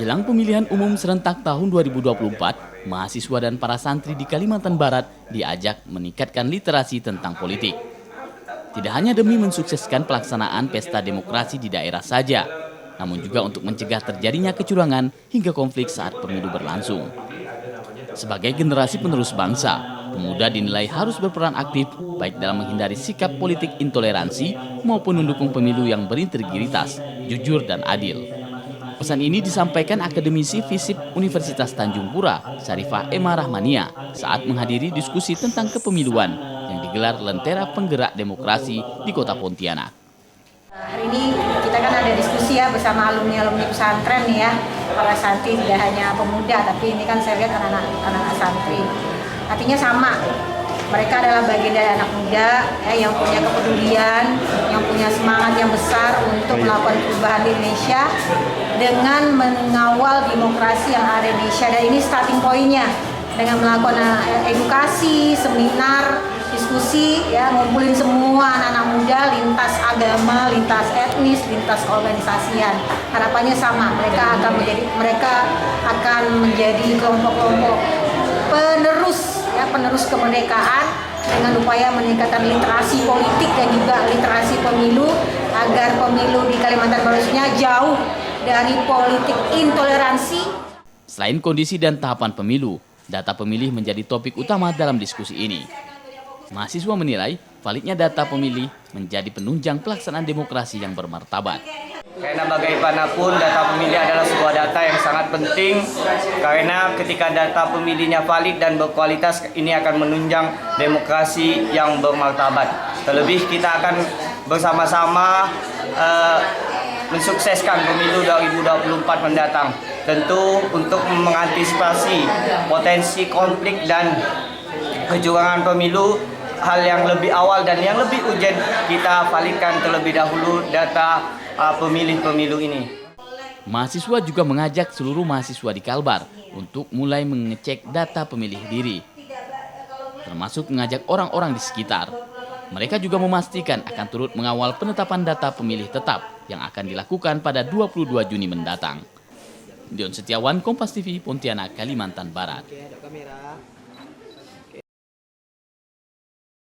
Jelang pemilihan umum serentak tahun 2024, mahasiswa dan para santri di Kalimantan Barat diajak meningkatkan literasi tentang politik. Tidak hanya demi mensukseskan pelaksanaan pesta demokrasi di daerah saja, namun juga untuk mencegah terjadinya kecurangan hingga konflik saat pemilu berlangsung. Sebagai generasi penerus bangsa, pemuda dinilai harus berperan aktif baik dalam menghindari sikap politik intoleransi maupun mendukung pemilu yang berintegritas, jujur dan adil. Pesan ini disampaikan akademisi FISIP Universitas Tanjung Pura, Syarifah Emma Rahmania, saat menghadiri diskusi tentang kepemiluan yang digelar Lentera Penggerak Demokrasi di Kota Pontianak. Hari ini kita kan ada diskusi ya bersama alumni-alumni pesantren nih ya, para santri tidak hanya pemuda, tapi ini kan saya lihat anak-anak santri. Artinya sama, mereka adalah bagian dari anak muda ya, yang punya kepedulian, yang punya semangat yang besar untuk melakukan perubahan di Indonesia dengan mengawal demokrasi yang ada di Indonesia. Dan ini starting point-nya dengan melakukan edukasi, seminar, diskusi, ya, ngumpulin semua anak-anak muda lintas agama, lintas etnis, lintas keorganisasian. Harapannya sama, mereka akan menjadi kelompok-kelompok penerus kemerdekaan dengan upaya meningkatkan literasi politik dan juga literasi pemilu agar pemilu di Kalimantan Baratnya jauh dari politik intoleransi. Selain kondisi dan tahapan pemilu, data pemilih menjadi topik utama dalam diskusi ini. Mahasiswa menilai validnya data pemilih menjadi penunjang pelaksanaan demokrasi yang bermartabat. Karena bagaimanapun data pemilih adalah sebuah data yang sangat penting, karena ketika data pemilihnya valid dan berkualitas, ini akan menunjang demokrasi yang bermartabat. Terlebih kita akan bersama-sama mensukseskan pemilu 2024 mendatang. Tentu untuk mengantisipasi potensi konflik dan kecurangan pemilu, hal yang lebih awal dan yang lebih urgent kita validkan terlebih dahulu data pemilih pemilu ini. Mahasiswa juga mengajak seluruh mahasiswa di Kalbar untuk mulai mengecek data pemilih diri, termasuk mengajak orang-orang di sekitar. Mereka juga memastikan akan turut mengawal penetapan data pemilih tetap yang akan dilakukan pada 22 Juni mendatang. Dion Setiawan, Kompas TV, Pontianak, Kalimantan Barat.